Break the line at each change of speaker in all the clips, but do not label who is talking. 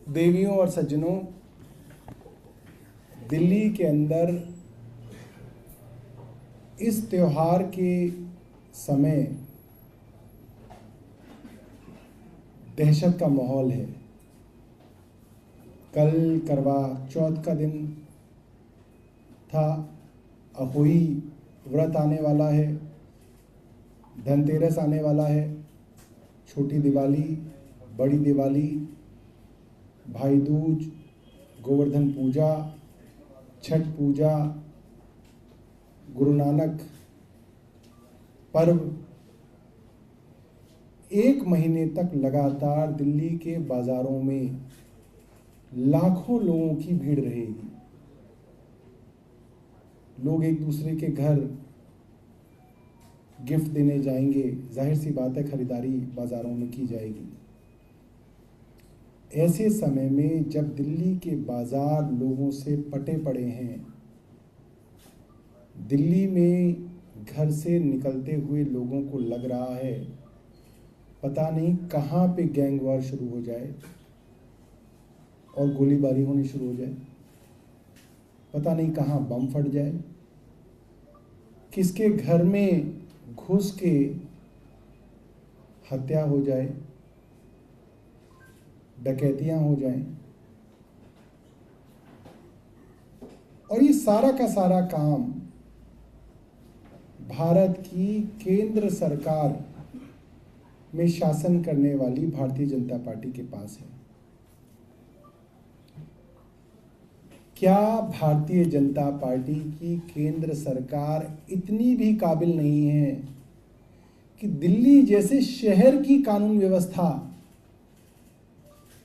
देवियों और सज्जनों, दिल्ली के अंदर इस त्योहार के समय दहशत का माहौल है। कल करवा चौथ का दिन था, अहोई व्रत आने वाला है, धनतेरस आने वाला है, छोटी दिवाली, बड़ी दिवाली, भाई दूज, गोवर्धन पूजा, छठ पूजा, गुरु नानक पर्व। एक महीने तक लगातार दिल्ली के बाजारों में लाखों लोगों की भीड़ रहेगी। लोग एक दूसरे के घर गिफ्ट देने जाएंगे, जाहिर सी बात है खरीदारी बाजारों में की जाएगी। ऐसे समय में जब दिल्ली के बाजार लोगों से पटे पड़े हैं, दिल्ली में घर से निकलते हुए लोगों को लग रहा है पता नहीं कहाँ पे गैंग वॉर शुरू हो जाए और गोलीबारी होनी शुरू हो जाए, पता नहीं कहाँ बम फट जाए, किसके घर में घुस के हत्या हो जाए, डकैतियां हो जाएं। और ये सारा का सारा काम भारत की केंद्र सरकार में शासन करने वाली भारतीय जनता पार्टी के पास है। क्या भारतीय जनता पार्टी की केंद्र सरकार इतनी भी काबिल नहीं है कि दिल्ली जैसे शहर की कानून व्यवस्था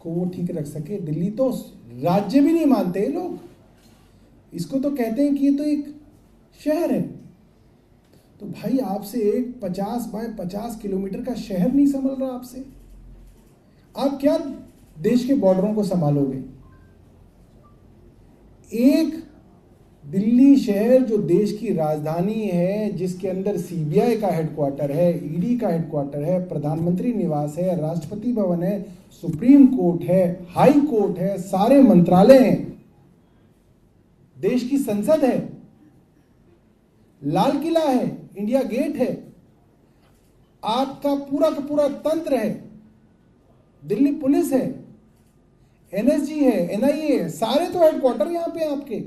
को वो ठीक रख सके? दिल्ली तो राज्य भी नहीं मानते लोग, इसको तो कहते हैं कि ये तो एक शहर है। तो भाई आपसे एक 50 बाय 50 किलोमीटर का शहर नहीं संभल रहा आपसे, आप क्या देश के बॉर्डरों को संभालोगे? एक दिल्ली शहर जो देश की राजधानी है, जिसके अंदर सीबीआई का हेडक्वार्टर है, ईडी का हेडक्वार्टर है, प्रधानमंत्री निवास है, राष्ट्रपति भवन है, सुप्रीम कोर्ट है, हाई कोर्ट है, सारे मंत्रालय हैं, देश की संसद है, लाल किला है, इंडिया गेट है, आपका पूरा का पूरा तंत्र है, दिल्ली पुलिस है, एनएसजी है, एनआईए है, सारे तो हेडक्वार्टर यहां पे आपके।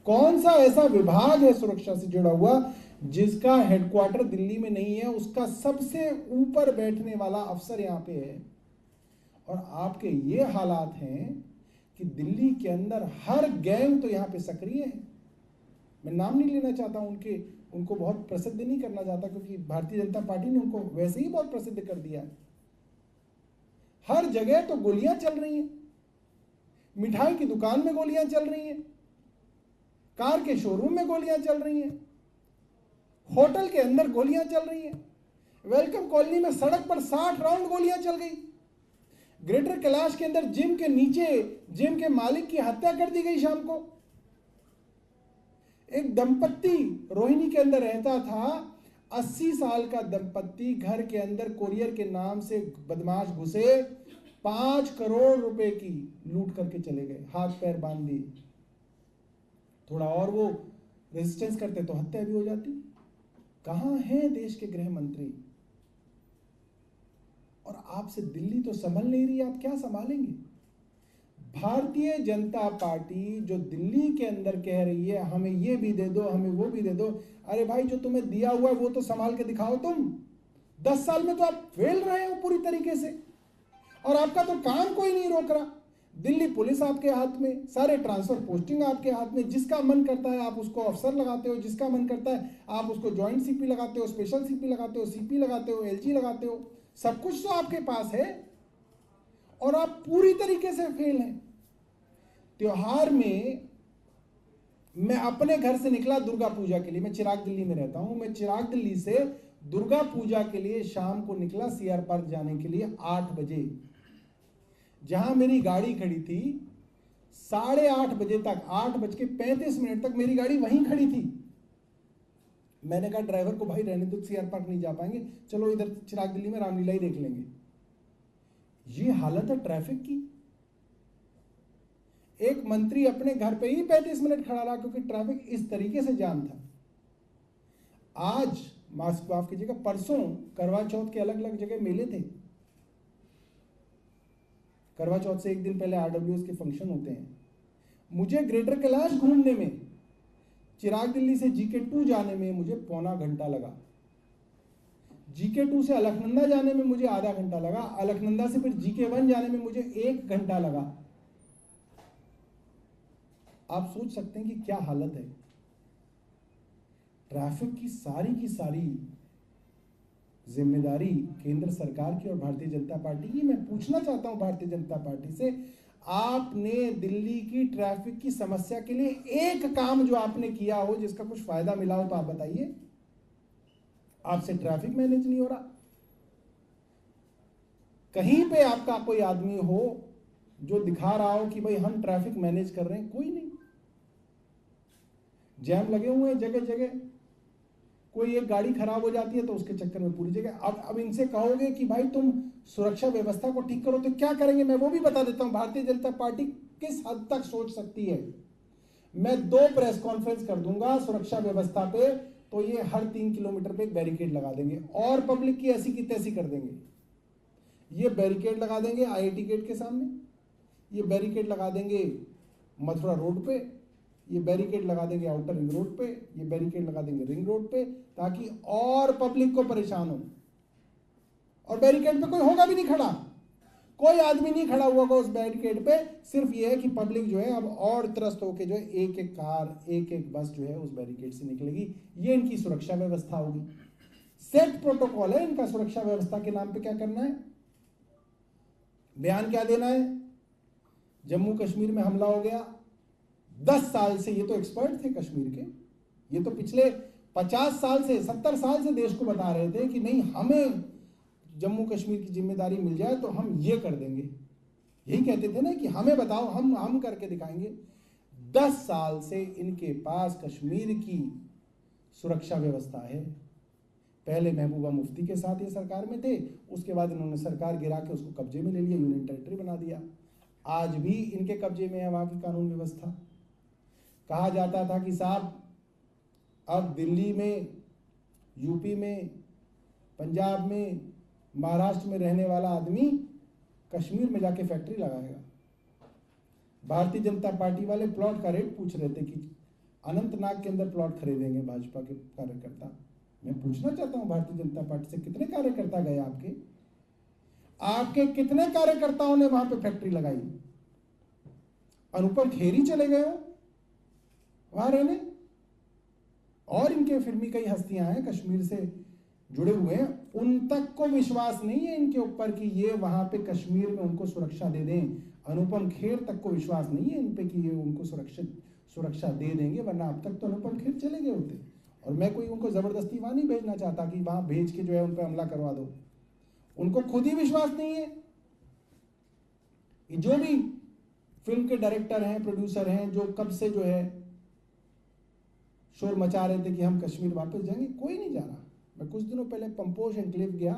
कौन सा ऐसा विभाग है सुरक्षा से जुड़ा हुआ जिसका हेडक्वार्टर दिल्ली में नहीं है? उसका सबसे ऊपर बैठने वाला अफसर यहां पे है। और आपके ये हालात हैं कि दिल्ली के अंदर हर गैंग तो यहां पे सक्रिय है। मैं नाम नहीं लेना चाहता उनको बहुत प्रसिद्ध नहीं करना चाहता, क्योंकि भारतीय जनता पार्टी ने उनको वैसे ही बहुत प्रसिद्ध कर दिया है। हर जगह तो गोलियां चल रही हैं, मिठाई की दुकान में गोलियां चल रही हैं, कार के शोरूम में गोलियां चल रही हैं, होटल के अंदर गोलियां चल रही हैं, वेलकम कॉलोनी में सड़क पर 60 राउंड गोलियां चल गई, ग्रेटर कैलाश के अंदर जिम के नीचे जिम के मालिक की हत्या कर दी गई शाम को। एक दंपत्ति रोहिणी के अंदर रहता था, 80 साल का दंपत्ति, घर के अंदर कोरियर के नाम से बदमाश घुसे, 5 करोड़ रुपए की लूट करके चले गए, हाथ पैर बांध दिए। थोड़ा और वो रेजिस्टेंस करते तो हत्या भी हो जाती। कहां है देश के गृह मंत्री? और आपसे दिल्ली तो संभल नहीं रही, आप क्या संभालेंगे? भारतीय जनता पार्टी जो दिल्ली के अंदर कह रही है हमें ये भी दे दो, हमें वो भी दे दो, अरे भाई जो तुम्हें दिया हुआ है वो तो संभाल के दिखाओ। तुम 10 साल में तो आप फेल रहे हो पूरी तरीके से, और आपका तो काम कोई नहीं रोक रहा। दिल्ली पुलिस आपके हाथ में, सारे ट्रांसफर पोस्टिंग आपके हाथ में, जिसका मन करता है आप उसको अफसर लगाते हो, जिसका मन करता है आप उसको ज्वाइंट सीपी लगाते हो, स्पेशल सीपी लगाते हो, सीपी लगाते हो, एलजी लगाते हो, सब कुछ तो आपके पास है और आप पूरी तरीके से फेल हैं। त्योहार में मैं अपने घर से निकला दुर्गा पूजा के लिए, मैं चिराग दिल्ली में रहता हूं, मैं चिराग दिल्ली से दुर्गा पूजा के लिए शाम को निकला सीआर पार्क जाने के लिए 8 बजे। जहां मेरी गाड़ी खड़ी थी 8:30 बजे तक, 8:35 तक मेरी गाड़ी वहीं खड़ी थी। मैंने कहा ड्राइवर को, भाई रहने दो, सीआर पार्क नहीं जा पाएंगे, चलो इधर चिराग दिल्ली में रामलीला ही देख लेंगे। ये हालत है ट्रैफिक की। एक मंत्री अपने घर पे ही 35 मिनट खड़ा रहा क्योंकि ट्रैफिक इस तरीके से जाम था। आज माफ कीजिएगा, परसों करवा चौथ के अलग अलग जगह मेले थे। करवा चौथ से एक दिन पहले आरडब्ल्यूएस के फंक्शन होते हैं। मुझे ग्रेटर कैलाश घूमने में, चिराग दिल्ली से GK2 जाने में मुझे पौना घंटा लगा। GK2 से अलकनंदा जाने में मुझे आधा घंटा लगा। अलकनंदा से फिर GK1 जाने में मुझे 1 घंटा लगा। आप सोच सकते हैं कि क्या हालत है। ट्रैफिक की सारी जिम्मेदारी केंद्र सरकार की और भारतीय जनता पार्टी की। मैं पूछना चाहता हूं भारतीय जनता पार्टी से, आपने दिल्ली की ट्रैफिक की समस्या के लिए एक काम जो आपने किया हो जिसका कुछ फायदा मिला हो तो आप बताइए। आपसे ट्रैफिक मैनेज नहीं हो रहा। कहीं पे आपका कोई आदमी हो जो दिखा रहा हो कि भाई हम ट्रैफिक मैनेज कर रहे हैं? कोई नहीं। जैम लगे हुए हैं जगह जगह। कोई एक गाड़ी खराब हो जाती है तो उसके चक्कर में पूरी जगह। अब इनसे कहोगे कि भाई तुम सुरक्षा व्यवस्था को ठीक करो तो क्या करेंगे? मैं वो भी बता देता हूं भारतीय जनता पार्टी किस हद तक सोच सकती है। मैं 2 प्रेस कॉन्फ्रेंस कर दूंगा सुरक्षा व्यवस्था पे, तो ये हर 3 किलोमीटर पे एक बैरिकेड लगा देंगे और पब्लिक की ऐसी की तैसी कर देंगे। ये बैरिकेड लगा देंगे IIT गेट के सामने, ये बैरिकेड लगा देंगे मथुरा रोड पे, ये बैरिकेड लगा देंगे आउटर रिंग रोड पे, ये बैरिकेड लगा देंगे रिंग रोड पे, ताकि और पब्लिक को परेशान हो। और बैरिकेड पे कोई होगा भी नहीं खड़ा, कोई आदमी नहीं खड़ा हुआ उस बैरिकेड पे। सिर्फ ये है कि पब्लिक जो है अब और त्रस्त होकर जो है एक एक कार, एक एक बस जो है उस बैरिकेड से निकलेगी। ये इनकी सुरक्षा व्यवस्था होगी। सेट प्रोटोकॉल है इनका सुरक्षा व्यवस्था के नाम पे। क्या करना है? बयान क्या देना है? जम्मू कश्मीर में हमला हो गया। 10 साल से ये तो एक्सपर्ट थे कश्मीर के, ये तो पिछले 50 साल से 70 साल से देश को बता रहे थे कि नहीं, हमें जम्मू कश्मीर की जिम्मेदारी मिल जाए तो हम ये कर देंगे। यही कहते थे ना कि हमें बताओ, हम करके दिखाएंगे। 10 साल से इनके पास कश्मीर की सुरक्षा व्यवस्था है। पहले महबूबा मुफ्ती के साथ ये सरकार में थे, उसके बाद इन्होंने सरकार गिरा के उसको कब्जे में ले लिया, यूनियन टेरिटरी बना दिया। आज भी इनके कब्जे में है वहां की कानून व्यवस्था। कहा जाता था कि साहब अब दिल्ली में, यूपी में, पंजाब में, महाराष्ट्र में रहने वाला आदमी कश्मीर में जाके फैक्ट्री लगाएगा। भारतीय जनता पार्टी वाले प्लॉट का रेट पूछ रहे थे कि अनंतनाग के अंदर प्लॉट खरीदेंगे भाजपा के कार्यकर्ता। मैं पूछना चाहता हूं भारतीय जनता पार्टी से, कितने कार्यकर्ता गए आपके कितने कार्यकर्ताओं ने वहां पे फैक्ट्री लगाई? अनुपम खेर ही चले गए हो वहां रहने। और इनके फिल्मी कई हस्तियां हैं कश्मीर से जुड़े हुए हैं, उन तक को विश्वास नहीं है इनके ऊपर कि ये वहां पे कश्मीर में उनको सुरक्षा दे दें। अनुपम खेर तक को विश्वास नहीं है इन पे कि ये उनको सुरक्षा दे देंगे, वरना अब तक तो अनुपम खेर चले गए होते। और मैं कोई उनको जबरदस्ती वहां नहीं भेजना चाहता कि वहां भेज के जो है उन पर हमला करवा दो। उनको खुद ही विश्वास नहीं है। जो भी फिल्म के डायरेक्टर हैं, प्रोड्यूसर हैं, जो कब से जो है शोर मचा रहे थे कि हम कश्मीर वापस जाएंगे, कोई नहीं जा रहा। मैं कुछ दिनों पहले पंपोश एनक्लेव गया,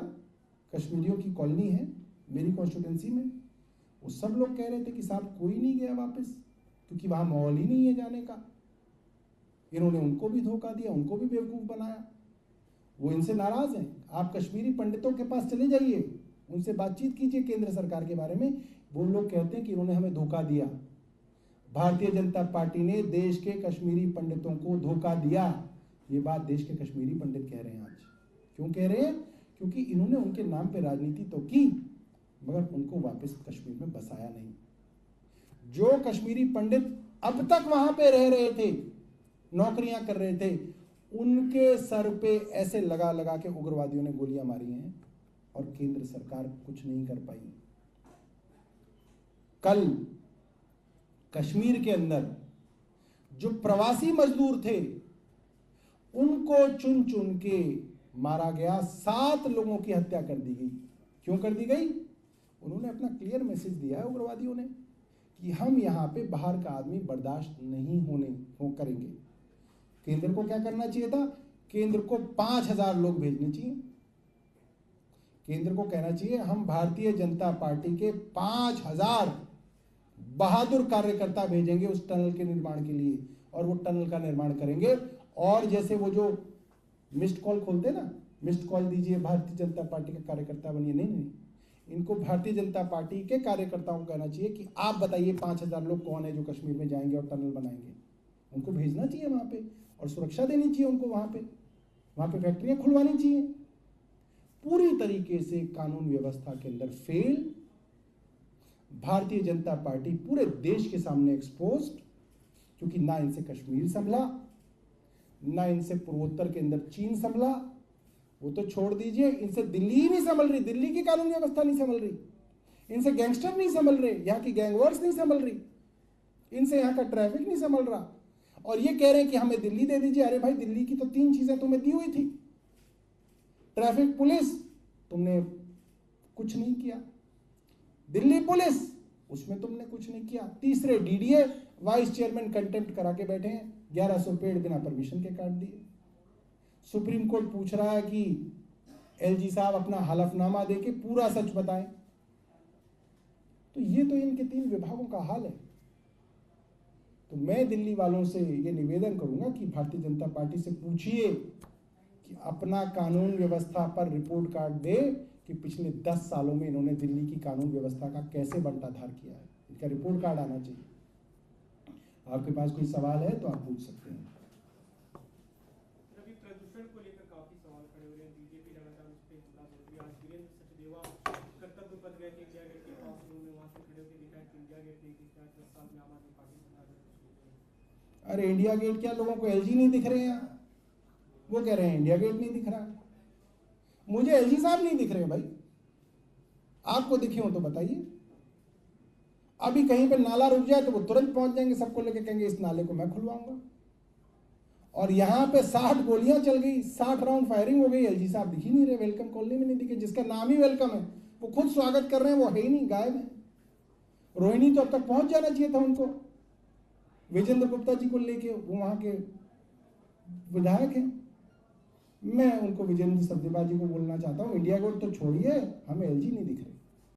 कश्मीरियों की कॉलोनी है मेरी कॉन्स्टिट्यूंसी में। वो सब लोग कह रहे थे कि साहब कोई नहीं गया वापस, क्योंकि वहां माहौल ही नहीं है जाने का। इन्होंने उनको भी धोखा दिया, उनको भी बेवकूफ बनाया। वो इनसे नाराज हैं। आप कश्मीरी पंडितों के पास चले जाइए, उनसे बातचीत कीजिए केंद्र सरकार के बारे में। वो लोग कहते हैं कि इन्होंने हमें धोखा दिया। भारतीय जनता पार्टी ने देश के कश्मीरी पंडितों को धोखा दिया। ये बात देश के कश्मीरी पंडित कह रहे हैं आज। क्यों कह रहे हैं? क्योंकि इन्होंने उनके नाम पे राजनीति तो की, मगर उनको वापस कश्मीर में बसाया नहीं। जो कश्मीरी पंडित अब तक वहां पे रह रहे थे, नौकरियां कर रहे थे, उनके सर पे ऐसे लगा लगा के उग्रवादियों ने गोलियां मारी हैं और केंद्र सरकार कुछ नहीं कर पाई। कल कश्मीर के अंदर जो प्रवासी मजदूर थे उनको चुन चुन के मारा गया। 7 लोगों की हत्या कर दी गई। क्यों कर दी गई? उन्होंने अपना क्लियर मैसेज दिया है उग्रवादियों ने कि हम यहां पे बाहर का आदमी बर्दाश्त नहीं करेंगे। केंद्र को क्या करना चाहिए था? केंद्र को 5000 लोग भेजने चाहिए। केंद्र को कहना चाहिए हम भारतीय जनता पार्टी के 5000 बहादुर कार्यकर्ता भेजेंगे उस टनल के निर्माण के लिए, और वो टनल का निर्माण करेंगे। और जैसे वो जो मिस्ड कॉल खोलते ना, मिस्ड कॉल दीजिए भारतीय जनता पार्टी का कार्यकर्ता बनिए, नहीं, इनको भारतीय जनता पार्टी के कार्यकर्ताओं को कहना चाहिए कि आप बताइए 5000 लोग कौन है जो कश्मीर में जाएंगे और टनल बनाएंगे। उनको भेजना चाहिए वहां पे और सुरक्षा देनी चाहिए उनको, वहां पे फैक्ट्रियां खुलवानी चाहिए। पूरी तरीके से कानून व्यवस्था के अंदर फेल, भारतीय जनता पार्टी पूरे देश के सामने एक्सपोज्ड, क्योंकि ना इनसे कश्मीर संभला, ना इनसे पूर्वोत्तर के अंदर चीन संभला, वो तो छोड़ दीजिए, इनसे दिल्ली ही नहीं संभल रही, दिल्ली की कानून व्यवस्था नहीं संभल रही, इनसे गैंगस्टर नहीं संभल रहे, यहाँ की गैंगवॉर्स नहीं संभल रही, इनसे यहाँ का ट्रैफिक नहीं संभल रहा, और ये कह रहे हैं कि हमें दिल्ली दे दीजिए। अरे भाई, दिल्ली की तो 3 चीजें तुम्हें दी हुई थी, ट्रैफिक पुलिस तुमने कुछ नहीं किया, दिल्ली पुलिस उसमें तुमने कुछ नहीं किया, तीसरे डीडीए वाइस चेयरमैन कंटेम्प्ट करा के बैठे हैं, 1100 पेड़ बिना परमिशन के काट दिए। सुप्रीम कोर्ट पूछ रहा है कि एलजी साहब अपना हलफनामा देके पूरा सच बताएं। तो ये तो इनके 3 विभागों का हाल है। तो मैं दिल्ली वालों से ये निवेदन करूंगा कि भारतीय जनता पार्टी से पूछिए कि अपना कानून व्यवस्था पर रिपोर्ट कार्ड दे कि पिछले 10 सालों में इन्होंने दिल्ली की कानून व्यवस्था का कैसे बंटाधार किया है, इनका रिपोर्ट कार्ड आना चाहिए। आपके पास कोई सवाल है तो आप पूछ सकते हैं।
प्रदूषण को लेकर काफी सवाल खड़े हो रहे हैं, बीजेपी लगातार उस पर हमला बोल रही है। आज वीरेंद्र सचदेवा कर्तव्य पथ गए थे इंडिया गेट के पास, उन्होंने वहां से खड़े होकर दिखाया कि इंडिया गेट नहीं दिखता, 10 साल में आम आदमी पार्टी सरकार।
अरे इंडिया गेट क्या, लोगों को एलजी नहीं दिख रहे हैं? वो कह रहे हैं इंडिया गेट नहीं दिख रहा। मुझे एलजी साहब नहीं दिख रहे भाई, आपको दिखे हो तो बताइए। अभी कहीं पे नाला रुक जाए तो वो तुरंत पहुंच जाएंगे, सबको लेके कहेंगे इस नाले को मैं खुलवाऊंगा। और यहां पे 60 गोलियां चल गई, 60 राउंड फायरिंग हो गई, एलजी साहब दिख ही नहीं रहे, वेलकम कॉलोनी में नहीं दिखे। जिसका नाम ही वेलकम है वो खुद स्वागत कर रहे हैं, वो है ही नहीं, गायब है। रोहिणी तो अब तक पहुंच जाना चाहिए था उनको, विजेंद्र गुप्ता जी को लेके, वो वहां के विधायक हैं। मैं उनको विजेंद्र सचदेवा जी को बोलना चाहता हूं, इंडिया गेट तो छोड़िए, हमें एलजी नहीं दिख रहे।